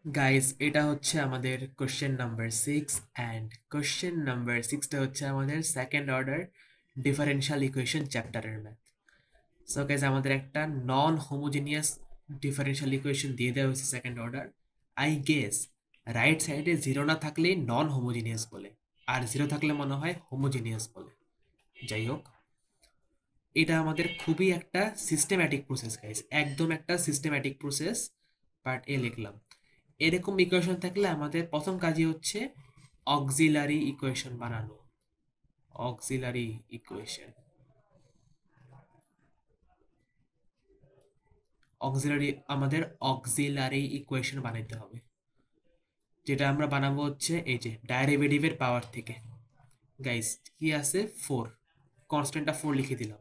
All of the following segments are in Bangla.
গাইস, এটা হচ্ছে আমাদের question number 6 and question number 6টা হচ্ছে আমাদের সেকেন্ড অর্ডার ডিফারেনশিয়াল ইকুয়েশন চ্যাপ্টারের ম্যাথ। সো গাইস, আমাদের একটা নন হোমোজেনিয়াস ডিফারেনশিয়াল ইকুয়েশন দিয়ে দেওয়া হয়েছে second order. I guess right সাইডে জিরো না থাকলে নন হোমোজেনিয়াস বলে, আর জিরো থাকলে মনে হয় হোমোজেনিয়াস বলে। যাই হোক, এটা আমাদের খুবই একটা সিস্টেম্যাটিক প্রসেস গাইস, একদম একটা সিস্টেম্যাটিক প্রসেস। পার্ট এ লিখলাম। এরকম ইকুয়েশন থাকলে আমাদের প্রথম কাজই হচ্ছে অক্সিলারি ইকুয়েশন বানানো। অক্সিলারি ইকুয়েশন, আমাদের অক্সিলারি ইকুয়েশন বানাইতে হবে, যেটা আমরা বানাবো হচ্ছে এই যে ডেরিভেটিভের পাওয়ার থেকে। গাইস, কি আছে? 4, কনস্ট্যান্টটা 4 লিখে দিলাম।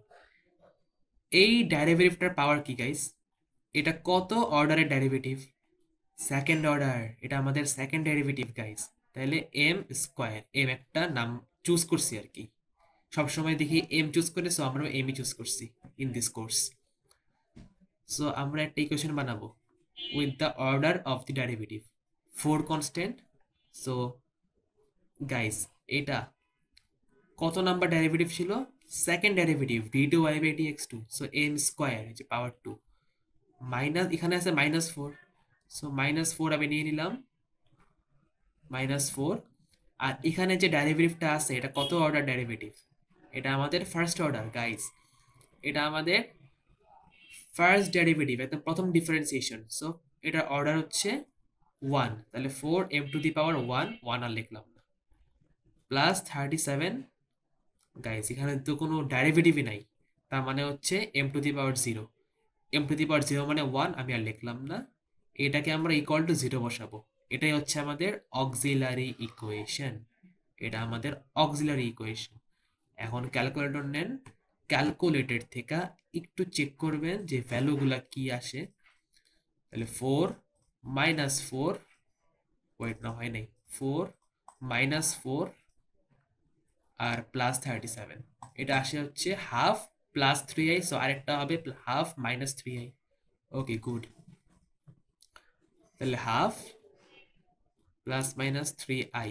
এই ডেরিভেটিভটার পাওয়ার কি গাইস? এটা কত অর্ডারের ডেরিভেটিভ? Second order. এটা আমাদের সেকেন্ড ডেরিভেটিভ গাইস। তাহলে এম স্কোয়ার, এম একটা নাম চুজ করছি আর কি। সবসময় দেখি এম চুজ করে, সো আমরা এমই চুজ করছি ইন দিস কোর্স। সো আমরা একটা ইকুয়েশন বানাবো with the order of the derivative, 4 constant. So guys, এটা কত নাম্বার ডেরিভেটিভ ছিল? Second derivative, D two Y by D X two. So M square, যে পাওয়ার 2 মাইনাস, এখানে আছে -4। সো -4 আমি নিয়ে নিলাম, -4। আর এখানে যে ডেরিভেটিভটা আছে, এটা কত অর্ডার ডেরিভেটিভ? এটা আমাদের ফার্স্ট অর্ডার গাইস। এটা আমাদের ফার্স্ট ডেরিভেটিভ, একদম প্রথম ডিফারেন্সিয়েশন। সো এটা অর্ডার হচ্ছে 1। তাহলে 4m⁻1, 1 আর লিখলাম না, প্লাস 37। গাইস, এখানে তো কোনো ডেরিভেটিভই নাই, তার মানে হচ্ছে m⁻0। m⁻0 মানে 1, আমি আর লিখলাম না। এটাকে আমরা ইকুয়াল টু 0 বসাবো। এটাই হচ্ছে আমাদের অক্সিলারি ইকুয়েশন। এটা আমাদের অক্সিলারি ইকুয়েশন। এখন ক্যালকুলেটর নেন, ক্যালকুলেটর থেকে একটু চেক করবেন যে ভ্যালুগুলা কি আসে। তাহলে 4 - 4, ওয়েট না, হয় নাই, 4 - 4 আর +37, এটা আসে হচ্ছে হাফ +3i। সো আরেকটা হবে হাফ -3i। ওকে, গুড। তাহলে হাফ +-3i,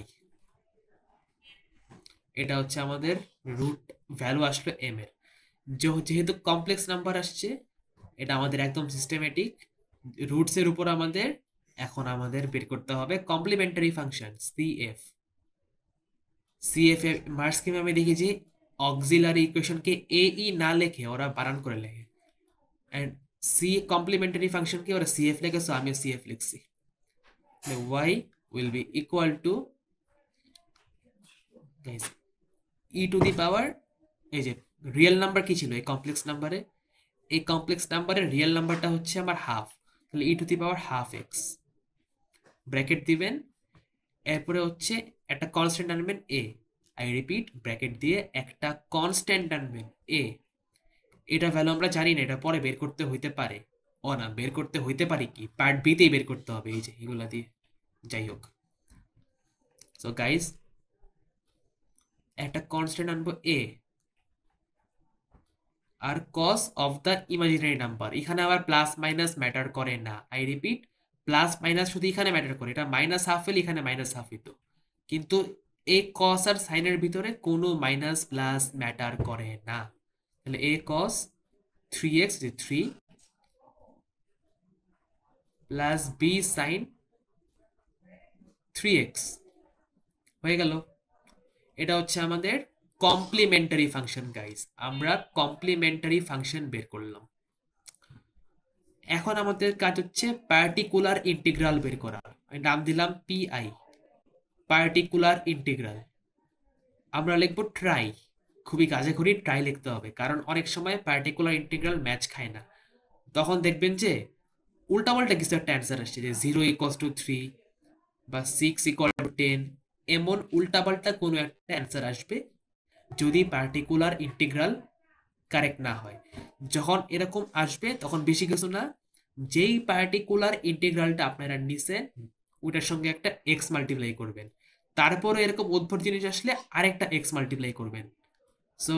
এটা হচ্ছে আমাদের রুট ভ্যালু আসলো এম এর। যেহেতু কমপ্লেক্স নাম্বার আসছে, এটা আমাদের একদম সিস্টেমেটিক। রুটস এর উপর আমাদের এখন বের করতে হবে কমপ্লিমেন্টারি ফাংশন সিএফ। সিএফ এর মার্ক স্কিমে আমি দেখেছি অক্সিলারি ইকুয়েশনকে এ ই না লেখে ওরা বানান করে লেখে, এন্ড সি কমপ্লিমেন্টারি ফাংশনকে ওরা সিএফ লেখে। সো আমি সিএফ লিখছি। Y will be equal to guys e to the power, এই যে রিয়েল নাম্বার কি ছিল এই কমপ্লেক্স নাম্বারে? এই কমপ্লেক্স নাম্বারের রিয়েল নাম্বারটা হচ্ছে আমার হাফ। তাহলে e to the power half x, bracket দিবেন। এরপরে হচ্ছে একটা কনস্ট্যান্ট আনবেন এ। আই রিপিট, ব্র্যাকেট দিয়ে একটা কনস্ট্যান্ট আনবেন এ। এটা ভ্যালু আমরা জানি না, এটা পরে বের করতে হইতে পারে। ও না, বের করতে হইতে পারে কি, পার্ট বি তেই বের করতে হবে, এই যে এগুলা দিয়ে। যাই হোক, সো গাইস, একটা কনস্ট্যান্ট আনবো এ, আর cos of the imaginary number. এখানে আবার প্লাস মাইনাস ম্যাটার করে না। আই রিপিট, প্লাস মাইনাস শুধু এখানে ম্যাটার করে, এটা -হাফ হলে এখানে -হাফ হইতো। কিন্তু এই কস আর সাইনের ভিতরে কোনো মাইনাস প্লাস ম্যাটার করে না। তাহলে এ কস 3x, যে 3, প্লাস বি সাইন 3x হয়ে গেল। এটা হচ্ছে আমাদের কমপ্লিমেন্টারি ফাংশন গাইস। আমরা কমপ্লিমেন্টারি ফাংশন বের করলাম। এখন আমাদের কাজ হচ্ছে পার্টিকুলার ইন্টিগ্রাল বের করা। আমি নাম দিলাম পিআই, পার্টিকুলার ইন্টিগ্রাল। আমরা লিখবো ট্রাই, খুবই কাজে করি ট্রাই লিখতে হবে, কারণ অনেক সময় পার্টিকুলার ইন্টিগ্রাল ম্যাচ খায় না। তখন দেখবেন যে উল্টাপাল্টা কিছু একটা অ্যান্সার আসছে, যে 0 = 3 বা 6 = 10, এমন উল্টাপাল্টা কোনো একটা অ্যান্সার আসবে যদি পার্টিকুলার ইন্টিগ্রাল কারেক্ট না হয়। যখন এরকম আসবে তখন বেশি কিছু না, যেই পার্টিকুলার ইন্টিগ্রালটা আপনারা নিছেন ওটার সঙ্গে একটা এক্স মাল্টিপ্লাই করবেন। তারপরে এরকম উদ্ভট জিনিস আসলে আরেকটা এক্স মাল্টিপ্লাই করবেন। সো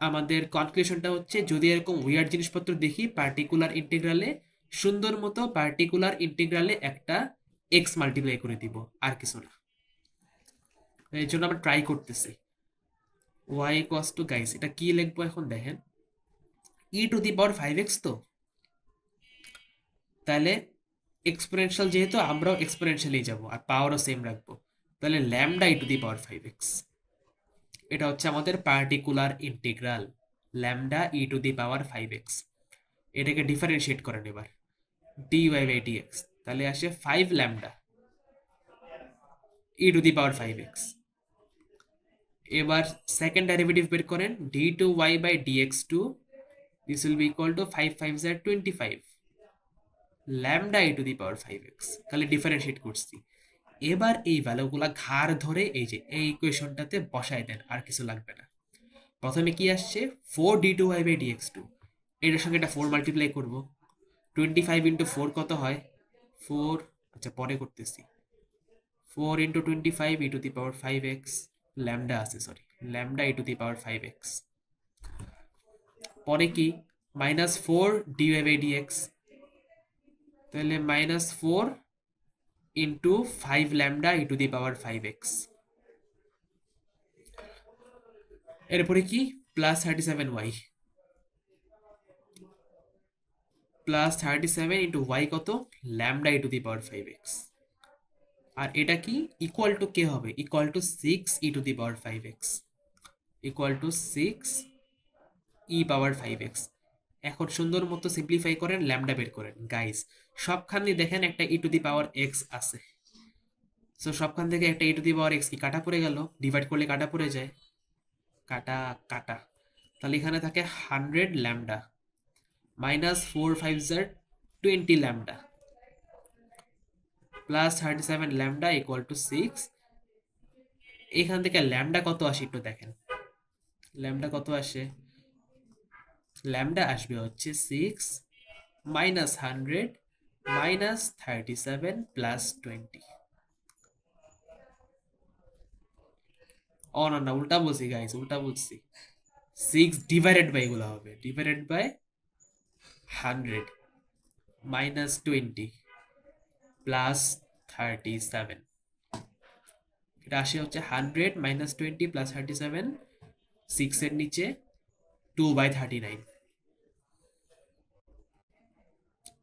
আমাদের কনক্লুশনটা হচ্ছে, যদি এরকম উইয়ার্ড জিনিসপত্র দেখি পার্টিকুলার ইন্টিগ্রালে, সুন্দর মতো পার্টিকুলার ইন্টিগ্রালে একটা এক্স মাল্টিপ্লাই করে দিব, আর কিছু না। এই জন্য আমরা ট্রাই করতেছি। ওয়াই ইকুয়ালস টু, গাইস এটা কি লিখবো এখন দেখেন, ই টু দি পাওয়ার 5x তো, তাহলে এক্সপোনেনশিয়াল যেহেতু আমরাও এক্সপোনেনশিয়ালি যাব আর পাওয়ারও সেম রাখবো, তাহলে lambda E to the power 5x, এটা হচ্ছে আমাদের particular integral lambda E to the power 5x। এটাকে ডিফারেন্সিয়েট করেন এবার, dy বাই dx, তাহলে আসে 5 lambda E to the power 5x। এবার সেকেন্ড ডেরিভেটিভ বের করেন, d2y by dx2, this will be equal to 5 5 আর 25 lambda E to the power 5x, তাহলে ডিফারেন্সিয়েট করছি। এবার এই ভ্যালুগুলা ঘাড় ধরে এই যে এই ইকুয়েশনটাতে বসায় দেন, আর কিছু লাগবে না। প্রথমে কি আসছে, 4d2y বাই dx2, এটার সঙ্গে এটা 4 মাল্টিপ্লাই করব, 25 ইন্টু 4 কত হয় 4, আচ্ছা পরে করতেছি, 4 into 25 e to the power 5x, lambda আছে sorry, lambda E to the power 5x। পরে কি, মাইনাস 4 dy বাই dx, তাহলে minus 4 into 5 lambda E to the power 5x। এরপরে কি, plus 37y, plus 37 into y কত, lambda E to the power 5x। আর এটা কি ইকুয়াল টু কে হবে, equal to 6 e to the power 5x, equal to 6 E power 5x। এখন সুন্দর মতো সিম্পলিফাই করেন, ল্যামডা বের করেন। গাইস সবখানে দেখেন একটা ই টু দি পাওয়ার এক্স আছে, সো সবখান থেকে একটা ই টু দি পাওয়ার এক্স কি কাটা পড়ে গেল, ডিভাইড করলে কাটা পড়ে যায়, কাটা কাটা, তাহলে এখানে থাকে 100 lambda minus 4 5 20 lambda plus 37 lambda equal to 6। এখান থেকে ল্যামডা কত আসে একটু দেখেন, ল্যামডা কত আসে, ল্যামডা আসবে হচ্ছে 6 মাইনাস 100 মাইনাস 37 প্লাস 20। ও না না, উল্টা বলছি গাইস, উল্টা বলছি, 6 ডিভাইডেড বাই এগুলো হবে, ডিভাইডেড বাই 100 মাইনাস 20 প্লাস 37, এটা আসে হচ্ছে 100 মাইনাস 20 প্লাস 37, 6 এর নিচে 2/39,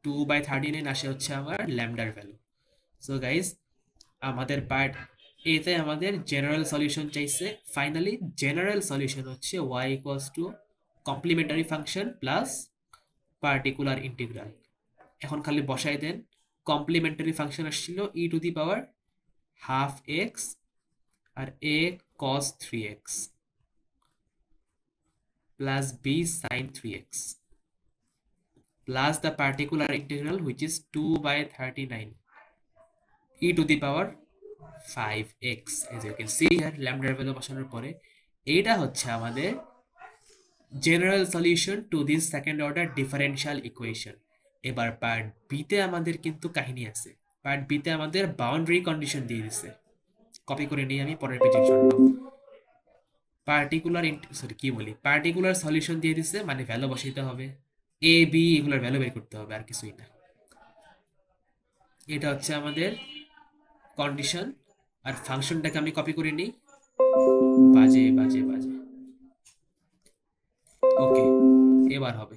2/39 আসে হচ্ছে আমার ল্যামডার ভ্যালু। সো গাইস আমাদের পার্ট এতে আমাদের জেনারেল সলিউশন চাইছে। ফাইনালি জেনারেল সলিউশন হচ্ছে y equals to complementary function plus particular integral. এখন খালি বসাই দেন, কমপ্লিমেন্টারি ফাংশন আসছিল e to the power half x আর a cos 3x plus b sin 3x plus the particular integral which is 2/39 e to the power 5x, as you can see here lambda value বসানোর পরে এইটা হচ্ছে আমাদের general solution to this second order differential equation. এবার পার্ট বিতে আমাদের কিন্তু কাহিনী আছে, পার্ট বিতে আমাদের বাউন্ডারি কন্ডিশন দিয়ে দিছে, কপি করে নিই আমি পরের পেজের জন্য। পার্টিকুলার সলিউশন দিয়ে দিছে, মানে ভ্যালু বসাইতে হবে, এ বি এগুলোর ভ্যালু বের করতে হবে, আর কিছুই না। এটা হচ্ছে আমাদের কন্ডিশন, আর ফাংশনটাকে আমি কপি করে নিই, বাজে বাজে বাজে, ওকে এবার হবে।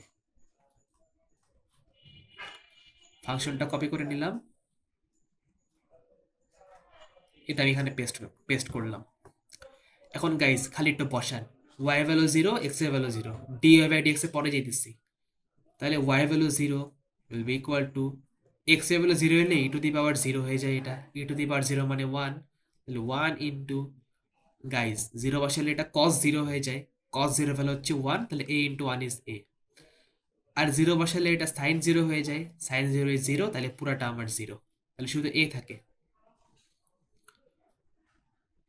ফাংশনটা কপি করে নিলাম, এটা আমি এখানে পেস্ট করলাম। এখন গাইস খালি একটু বসান, y ভ্যালু 0 x এর ভ্যালু 0, dy বাই dx এ পরে যেতেছি, তাহলে y value 0 will be equal to x এর ভ্যালু 0 হলে e টু দি পাওয়ার 0 হয়ে যায়, এটা e টু দি পাওয়ার 0 মানে 1, তাহলে 1 ইনটু, গাইস 0 বসালে এটা cos 0 হয়ে যায়, cos 0 ভ্যালু হচ্ছে 1, তাহলে a ইনটু 1 ইজ a, আর 0 বসালে এটা sin 0 হয়ে যায়, sin 0 ইজ 0, তাহলে পুরাটা আমার 0, তাহলে শুধু a থাকে,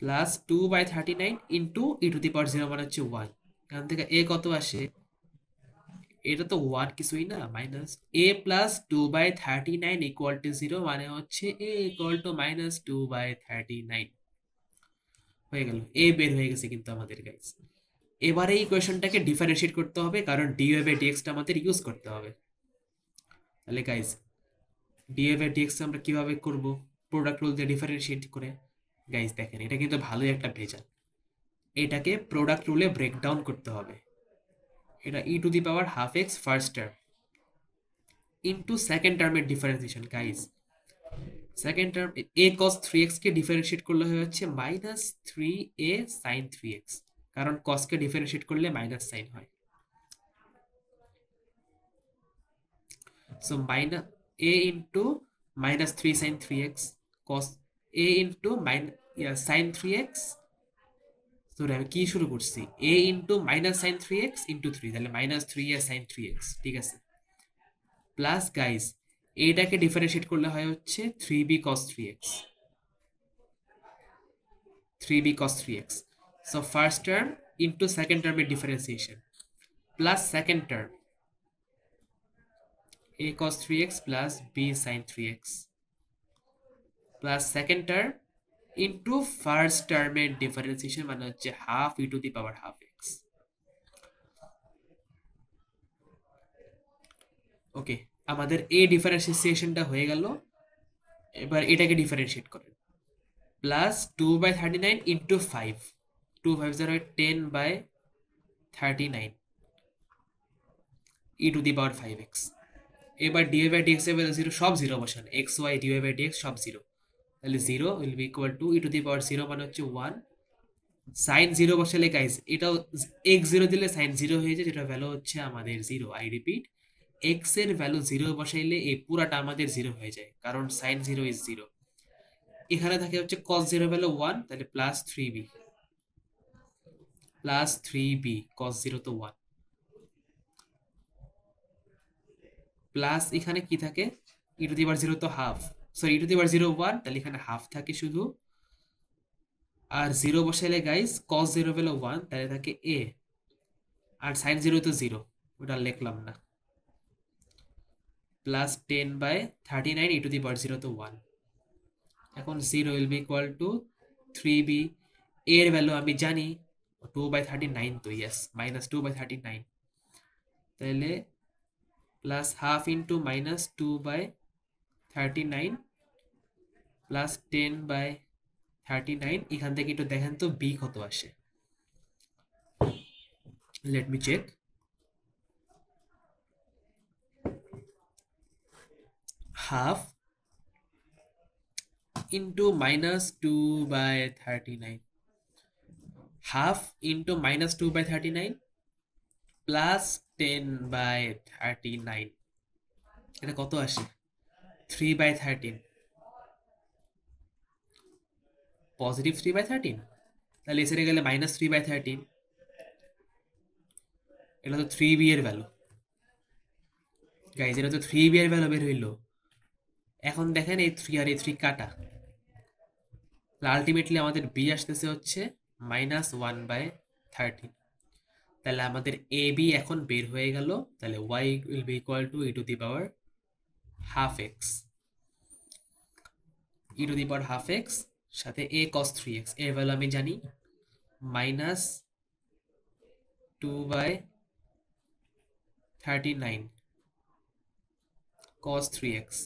plus 2/39 into e to the power 0 মানে হচ্ছে 1, এখান থেকে a কত আসে, এটা তো 1 কিছুই না, minus a plus 2/39 equal to 0, মানে হচ্ছে a ইকুয়াল টু মাইনাস 2/39 হয়ে গেল, a বের হয়ে গেছে কিন্তু আমাদের গাইস। এবারে এই ইকুয়েশনটাকে ডিফারেন্সিয়েট করতে হবে, কারণ dy বাই dx টা আমাদের ইউজ করতে হবে। তাহলে গাইস dy বাই dx আমরা কিভাবে করব, প্রোডাক্ট রুল দিয়ে ডিফারেন্সিয়েট করে। গাইস দেখেন এটা কিন্তু ভালোই একটা ভেজাল, এটাকে প্রোডাক্ট রুলে ব্রেকডাউন করতে হবে। এটা e to the power half x first term into second টার্মের differentiation. Guys second term a cos three x কে ডিফারেন্সিয়েট করলে হয়ে যাচ্ছে minus three a sine three x, কারণ কসকে ডিফারেন্সিয়েট করলে মাইনাস সাইন হয়। So minus a into minus three sine three x cos a into sine three x, sorry আমি কি শুরু করছি, a into minus sine three x into three, তাহলে minus three a sine three x, ঠিক আছে। প্লাস গাইস এইটাকে ডিফারেন্সিয়েট করলে হয় হচ্ছে three b cos three x, three b cos three x. So first term into second টার্মের differentiation plus second term a cos 3x plus b sin 3x plus second term into first টার্মের ডিফারেন্সিয়েশন মানে হচ্ছে half e to the power half x. Okay, আমাদের এই ডিফারেন্সিয়েশনটা হয়ে গেল। এবার এটাকে ডিফারেন্সিয়েট করেন, plus two by thirty nine into five, two five জার হয় ten by thirty nine e to the power five x. এবার ডিওয়াই বাই ডিএক্স এর ভ্যালু জিরো, সব জিরো বসান, x y dy by dx সব জিরো, তাহলে zero will be equal to E to the power zero মানে হচ্ছে ওয়ান। সাইন জিরো বসালে গাইজ এটাও এক্স জিরো দিলে সাইন জিরো হয়ে যায়, যেটা ভ্যালু হচ্ছে আমাদের জিরো। আই রিপিট, এক্স এর ভ্যালু জিরো বসাইলে এই পুরাটা আমাদের জিরো হয়ে যায়, কারণ সাইন জিরো ইজ জিরো। এখানে থাকে হচ্ছে কস জিরো ভ্যালু ওয়ান, তাহলে plus three b, plus three b cos zero তো ওয়ান, প্লাস এখানে কি থাকে, e to the power zero তো half, sorry e to the power zero one, তাহলে এখানে হাফ থাকে শুধু। আর জিরো বসাইলে guys cos zero value one, তাহলে থাকে এ, আর সাইন জিরো তো জিরো, ওটা লিখলাম না, plus ten by thirty nine e to the power zero তো ওয়ান। এখন zero will be equal to three B, এর ভ্যালু আমি জানি টু বাই থার্টি নাইন, তো yes minus two by thirty nine, তাহলে plus half into minus two by thirty nine plus ten by thirty nine. এখান থেকে একটু দেখেন তো বি কত আসে, let me check. Half into minus two by thirty nine, half into minus two by thirty nine plus ten by thirty nine, এটা কত আসে, three by thirteen, positive three by thirteen, তাহলে এসে গেলে মাইনাস থ্রি বাই থার্টিন, এটা তো থ্রি বি এর ভ্যালু। গাইজ এটা তো থ্রি বি এর ভ্যালু বের হইলো। এখন দেখেন এই থ্রি আর এই থ্রি কাটা, আলটিমেটলি আমাদের বি আসতেছে হচ্ছে মাইনাস ওয়ান বাই থার্টিন, তাহলে আমাদের এ বি এখন বের হয়ে গেল। তাহলে Y will be equal to E to the power half X, E to the power half X সাথে এ কস থ্রি এক্স, এর ভ্যালু আমি জানি minus two by thirty nine cos three X.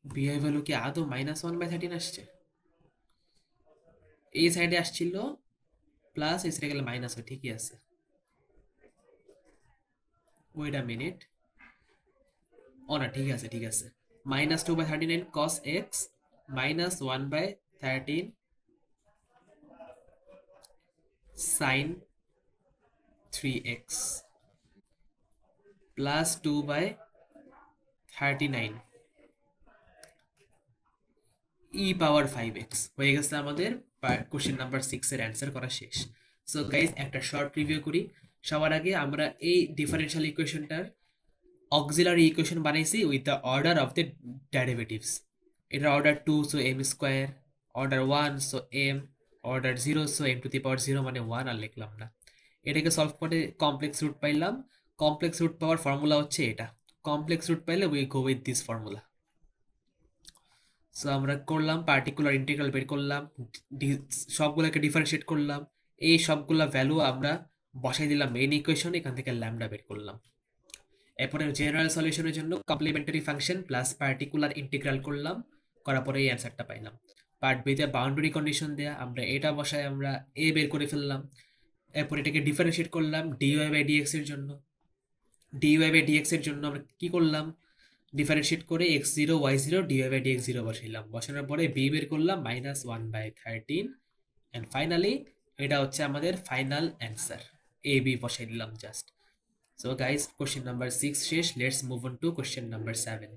B এর ভ্যালু কি আদৌ মাইনাস ওয়ান বাই থার্টিন আসছে? এই সাইডে আসছিল প্লাস, এই সাইডে গেলে মাইনাস হয়, ঠিকই আছে। ওয়েট আ মিনিট, ও না ঠিক আছে ঠিক আছে, minus two by thirty nine cos x minus one by thirteen sine three x plus two by thirty nine e power five x হয়ে গেছে আমাদের কোশ্চেন নাম্বার সিক্স এর অ্যান্সার করা শেষ। সো গাইজ একটা শর্ট রিভিউ করি। সবার আগে আমরা এই ডিফারেনশিয়াল ইকুয়েশনটার অক্সিলারি ইকুয়েশন বানাইছি with the order of the derivatives. এটার order two so M square, order one so m, order zero so M to the power zero মানে ওয়ান, আর লিখলাম না। এটাকে সলভ করে কমপ্লেক্স রুট পাইলাম। কমপ্লেক্স রুট পাওয়ার ফর্মুলা হচ্ছে এটা, কমপ্লেক্স রুট পাইলে we go with this formula. So আমরা করলাম পার্টিকুলার ইন্টিগ্রাল বের করলাম, সবগুলোকে ডিফারেন্সিয়েট করলাম, এই সবগুলা ভ্যালু আমরা বসাই দিলাম মেইন ইকুয়েশন, এখান থেকে ল্যামডা বের করলাম। এরপরে জেনারেল সলিউশনের জন্য complimentary function plus particular integral করলাম, করার পরে এই অ্যান্সারটা পাইলাম। পার্ট বি তে বাউন্ডারি কন্ডিশন দেয়া, আমরা এটা বসায় আমরা এ বের করে ফেললাম। এরপর এটাকে ডিফারেন্সিয়েট করলাম ডিওয়াই বাই ডিএক্স এর জন্য। ডিওয়াই বাই ডিএক্স এর জন্য আমরা কি করলাম, ডিফারেন্সিয়েট করে x zero y zero dy by dx zero বসাইলাম, বসানোর পরে বি বের করলাম -1/13, অ্যান্ড ফাইনালি এটা হচ্ছে আমাদের ফাইনাল অ্যান্সার। এ বি বসাই দিলাম just. So guys, question number 6 শেষ। Let's move on to question number 7।